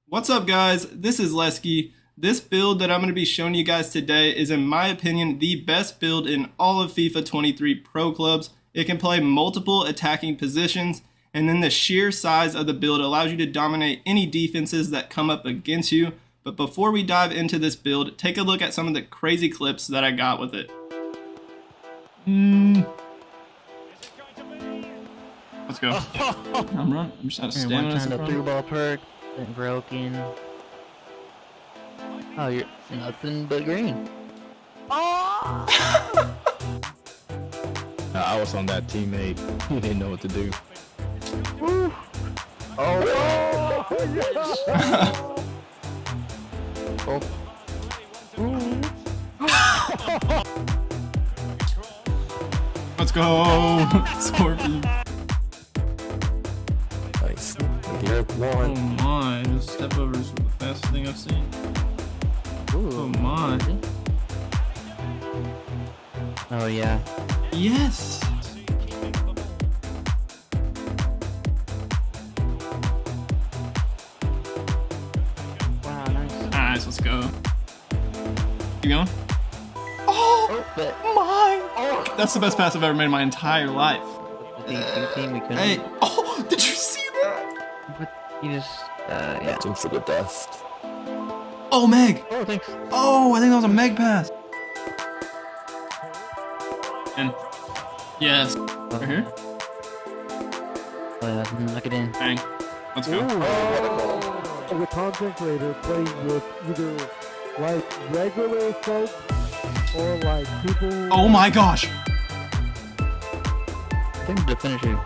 What's up guys, this is Lesky. This build that I'm going to be showing you guys today is in my opinion the best build in all of FIFA 23 Pro Clubs. It can play multiple attacking positions, and then the sheer size of the build allows you to dominate any defenses that come up against you. But before we dive into this build, take a look at some of the crazy clips that I got with it. Let's go. I'm running. I'm just out of stamina. One time the through ball perk, been broken. Oh, you're nothing but green. I was on that teammate. He didn't know what to do. Woo. Oh! Oh! Let's go, Scorpion. Nice. Gear Oh one. my, this step over is the fastest thing I've seen. Ooh. Oh my. Oh yeah. Yes. Wow, nice. Nice, let's go. Keep going. Oh, But my. That's the best pass I've ever made in my entire life. the team we couldn't. Hey, oh, did you see that? But you just yeah. Watching for the dust. Oh, Meg. Oh, thanks. Oh, I think that was a Meg pass. And yes, right here. Knock it in. Bang. Let's go. The content creator plays with either like regular folks or like people. Oh my gosh. I think the finisher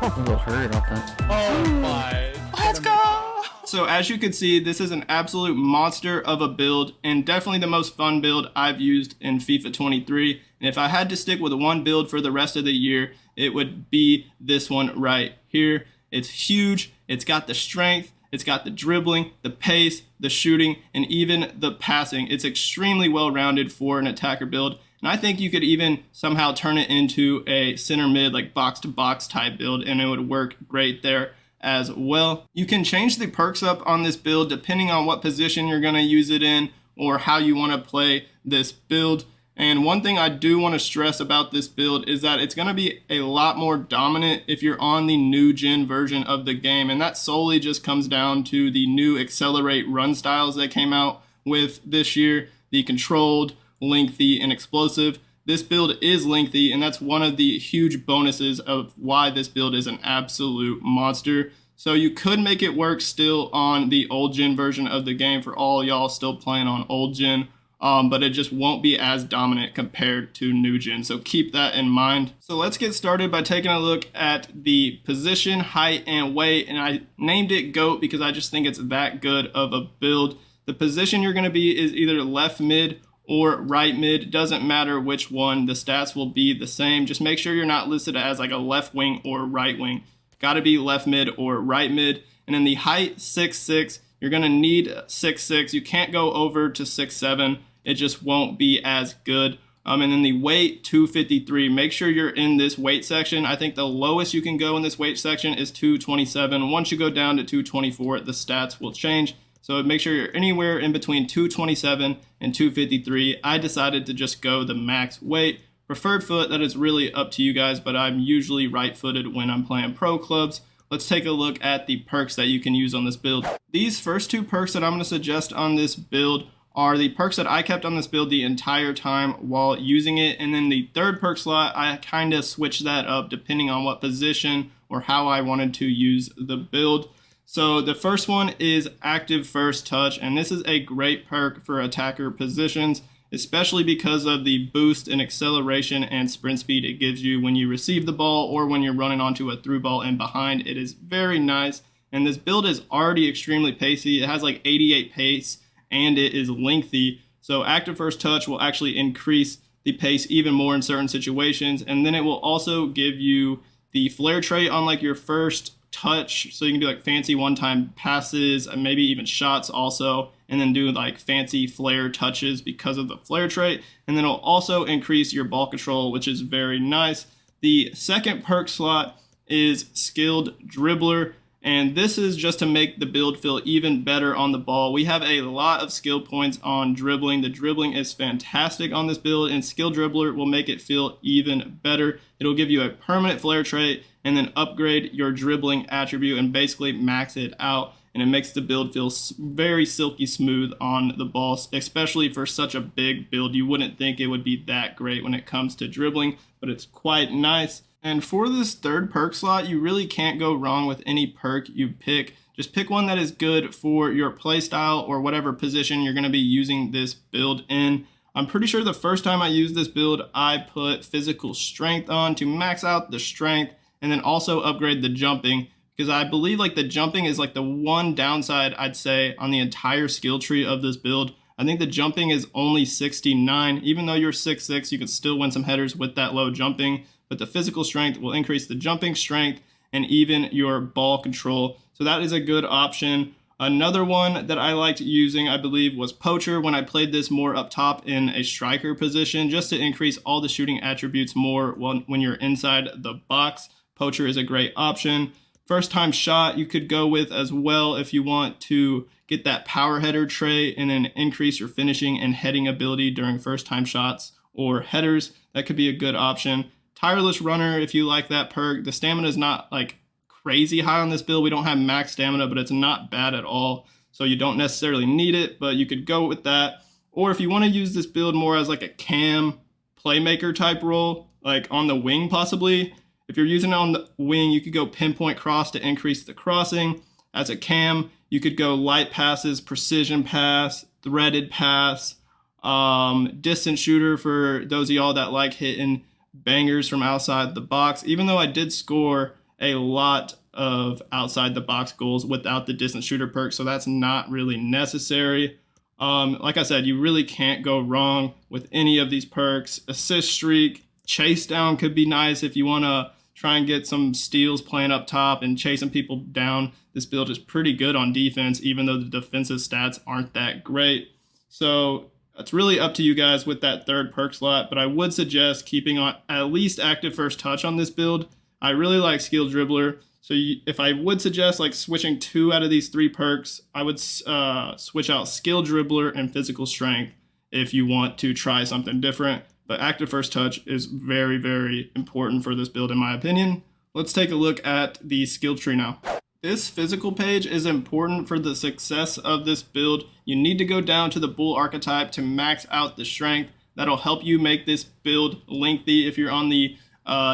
a little hurt off that. Oh my. Let's go! So as you can see, this is an absolute monster of a build and definitely the most fun build I've used in FIFA 23. And if I had to stick with one build for the rest of the year, it would be this one right here. It's huge, it's got the strength, it's got the dribbling, the pace, the shooting, and even the passing. It's extremely well-rounded for an attacker build. And I think you could even somehow turn it into a center mid, like box-to-box type build, and it would work great there as well. You can change the perks up on this build depending on what position you're going to use it in or how you want to play this build. And one thing I do want to stress about this build is that it's going to be a lot more dominant if you're on the new gen version of the game. And that solely just comes down to the new accelerate run styles that came out with this year, the controlled, lengthy, and explosive. This build is lengthy, and that's one of the huge bonuses of why this build is an absolute monster. So you could make it work still on the old gen version of the game for all y'all still playing on old gen, but it just won't be as dominant compared to new gen. So keep that in mind. So let's get started by taking a look at the position, height, and weight, and I named it GOAT because I just think it's that good of a build. The position you're going to be is either left mid or right mid. Doesn't matter which one, the stats will be the same. Just make sure you're not listed as like a left wing or right wing. Got to be left mid or right mid. And then the height 6'6", you're going to need 6'6". You can't go over to 6'7". It just won't be as good. And then the weight 253. Make sure you're in this weight section. I think the lowest you can go in this weight section is 227. Once you go down to 224, the stats will change. So make sure you're anywhere in between 227 and 253. I decided to just go the max weight. Preferred foot, that is really up to you guys, but I'm usually right-footed when I'm playing pro clubs. Let's take a look at the perks that you can use on this build. These first two perks that I'm going to suggest on this build are the perks that I kept on this build the entire time while using it. And then the third perk slot, I kind of switched that up depending on what position or how I wanted to use the build. So the first one is active first touch, and this is a great perk for attacker positions, especially because of the boost in acceleration and sprint speed it gives you when you receive the ball or when you're running onto a through ball and behind. It is very nice, and this build is already extremely pacey. It has like 88 pace, and it is lengthy, so active first touch will actually increase the pace even more in certain situations, and then it will also give you the flare trait on like your first touch, so you can do like fancy one-time passes and maybe even shots also, and then do like fancy flare touches because of the flare trait. And then it'll also increase your ball control, which is very nice. The second perk slot is skilled dribbler, And this is just to make the build feel even better on the ball. We have a lot of skill points on dribbling. The dribbling is fantastic on this build, and skill dribbler will make it feel even better. It'll give you a permanent flare trait and then upgrade your dribbling attribute and basically max it out. And it makes the build feel very silky smooth on the ball, especially for such a big build. You wouldn't think it would be that great when it comes to dribbling, but it's quite nice. And for this third perk slot, you really can't go wrong with any perk you pick. Just pick one that is good for your playstyle or whatever position you're going to be using this build in. I'm pretty sure the first time I used this build, I put physical strength on to max out the strength and then also upgrade the jumping, because I believe like the jumping is like the one downside I'd say on the entire skill tree of this build. I think the jumping is only 69. Even though you're 6'6", you can still win some headers with that low jumping, but the physical strength will increase the jumping strength and even your ball control. So that is a good option. Another one that I liked using, I believe, was Poacher when I played this more up top in a striker position, just to increase all the shooting attributes more when you're inside the box. Poacher is a great option. First time shot you could go with as well if you want to get that power header trait and then increase your finishing and heading ability during first time shots or headers. That could be a good option. Tireless runner if you like that perk. The stamina is not like crazy high on this build. We don't have max stamina, but it's not bad at all. So you don't necessarily need it, but you could go with that. Or if you want to use this build more as like a cam playmaker type role, like on the wing possibly. If you're using it on the wing, you could go pinpoint cross to increase the crossing. As a cam, you could go light passes, precision pass, threaded pass, distance shooter for those of y'all that like hitting bangers from outside the box. Even though I did score a lot of outside the box goals without the distance shooter perk, so that's not really necessary. Like I said, you really can't go wrong with any of these perks. Assist streak, chase down could be nice if you want to try and get some steals playing up top and chasing people down. This build is pretty good on defense, even though the defensive stats aren't that great. So it's really up to you guys with that third perk slot, but I would suggest keeping on at least active first touch on this build. I really like skill dribbler. So if I would suggest like switching 2 out of these 3 perks, I would switch out skill dribbler and physical strength if you want to try something different. But active first touch is very, very important for this build in my opinion. Let's take a look at the skill tree now. This physical page is important for the success of this build. You need to go down to the bull archetype to max out the strength. That'll help you make this build lengthy if you're on the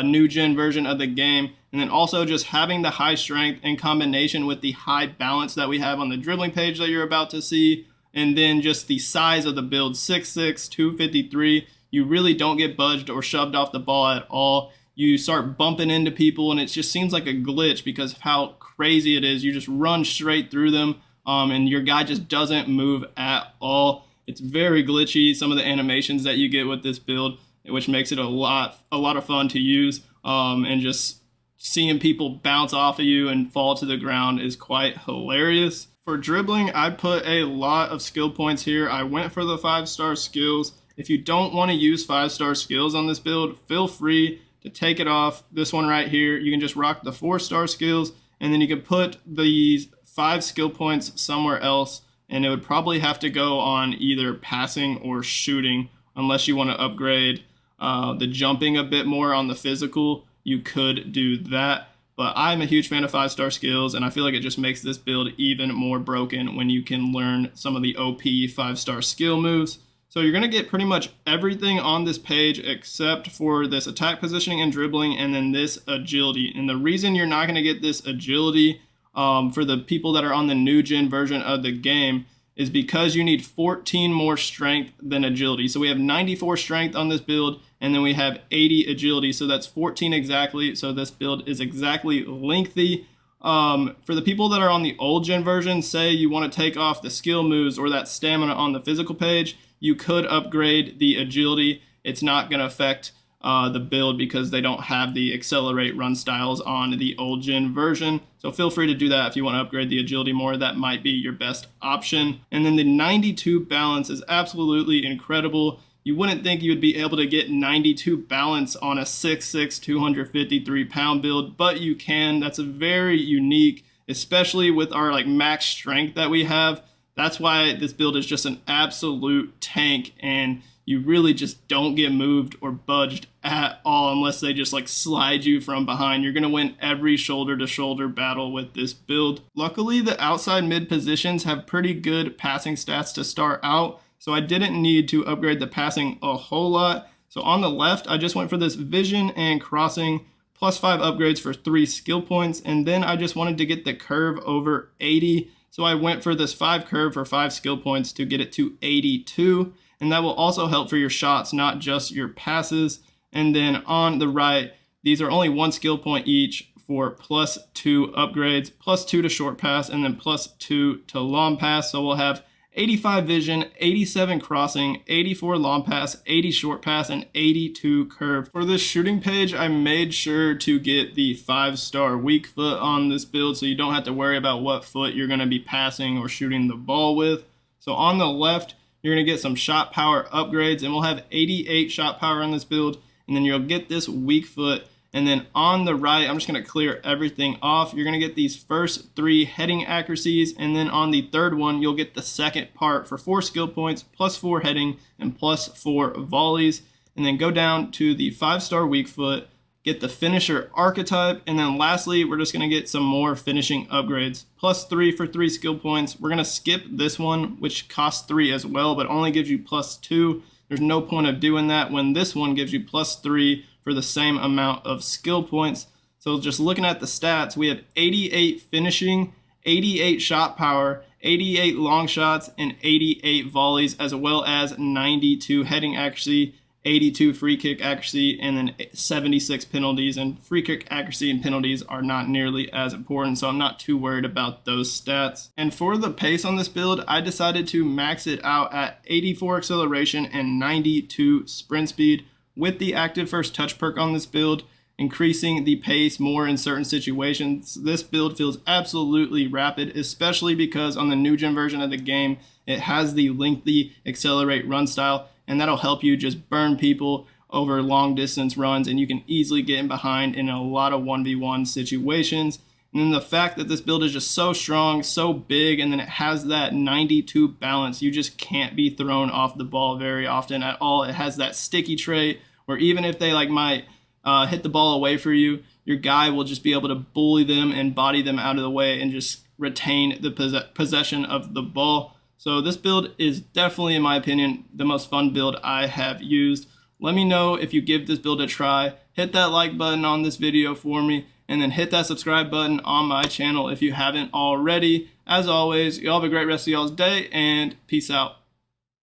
new gen version of the game. And then also just having the high strength in combination with the high balance that we have on the dribbling page that you're about to see. And then just the size of the build, 6'6", 253. You really don't get budged or shoved off the ball at all. You start bumping into people and it just seems like a glitch because of how crazy it is. You just run straight through them and your guy just doesn't move at all. It's very glitchy, some of the animations that you get with this build, which makes it a lot of fun to use. And just seeing people bounce off of you and fall to the ground is quite hilarious. For dribbling, I put a lot of skill points here. I went for the 5-star skills. If you don't want to use 5-star skills on this build, feel free to take it off. This one right here, you can just rock the 4-star skills, and then you can put these 5 skill points somewhere else, and it would probably have to go on either passing or shooting, unless you want to upgrade the jumping a bit more on the physical. You could do that, but I'm a huge fan of 5-star skills, and I feel like it just makes this build even more broken when you can learn some of the OP 5-star skill moves. So you're going to get pretty much everything on this page except for this attack positioning and dribbling and then this agility. And the reason you're not going to get this agility for the people that are on the new gen version of the game is because you need 14 more strength than agility. So we have 94 strength on this build and then we have 80 agility. So that's 14 exactly. So this build is exactly lengthy. For the people that are on the old gen version, say you want to take off the skill moves or that stamina on the physical page, you could upgrade the agility. It's not going to affect the build because they don't have the accelerate run styles on the old gen version. So feel free to do that if you want to upgrade the agility more. That might be your best option. And then the 92 balance is absolutely incredible. You wouldn't think you would be able to get 92 balance on a 6'6", 253-pound build, but you can. That's a very unique especially with our like max strength that we have. That's why this build is just an absolute tank, and you really just don't get moved or budged at all unless they just like slide you from behind. You're going to win every shoulder to shoulder battle with this build. Luckily, the outside mid positions have pretty good passing stats to start out, so I didn't need to upgrade the passing a whole lot. So on the left, I just went for this vision and crossing, +5 upgrades for 3 skill points, and then I just wanted to get the curve over 80. So I went for this 5 curve for 5 skill points to get it to 82. And that will also help for your shots, not just your passes. And then on the right, these are only 1 skill point each for +2 upgrades, +2 to short pass, and then +2 to long pass. So we'll have 85 vision, 87 crossing, 84 long pass, 80 short pass, and 82 curve. For this shooting page, I made sure to get the 5-star weak foot on this build so you don't have to worry about what foot you're going to be passing or shooting the ball with. So on the left, you're going to get some shot power upgrades, and we'll have 88 shot power on this build, and then you'll get this weak foot. And then on the right, I'm just going to clear everything off. You're going to get these first 3 heading accuracies, and then on the third one, you'll get the second part for 4 skill points, +4 heading, and +4 volleys. And then go down to the 5-star weak foot, get the finisher archetype, and then lastly, we're just going to get some more finishing upgrades. +3 for 3 skill points. We're going to skip this one, which costs 3 as well, but only gives you +2. There's no point of doing that when this one gives you +3 for the same amount of skill points. So just looking at the stats, we have 88 finishing, 88 shot power, 88 long shots, and 88 volleys, as well as 92 heading accuracy, 82 free kick accuracy, and then 76 penalties. And free kick accuracy and penalties are not nearly as important, so I'm not too worried about those stats. And for the pace on this build, I decided to max it out at 84 acceleration and 92 sprint speed with the active first touch perk on this build, increasing the pace more in certain situations. This build feels absolutely rapid, especially because on the new gen version of the game, it has the lengthy accelerate run style, and that'll help you just burn people over long distance runs, and you can easily get in behind in a lot of 1v1 situations. And then the fact that this build is just so strong, so big, and then it has that 92 balance, you just can't be thrown off the ball very often at all. It has that sticky trait where even if they might hit the ball away for you, your guy will just be able to bully them and body them out of the way and just retain the possession of the ball. So this build is definitely, in my opinion, the most fun build I have used. Let me know if you give this build a try. Hit that like button on this video for me, and then hit that subscribe button on my channel if you haven't already. As always, y'all have a great rest of y'all's day, and peace out.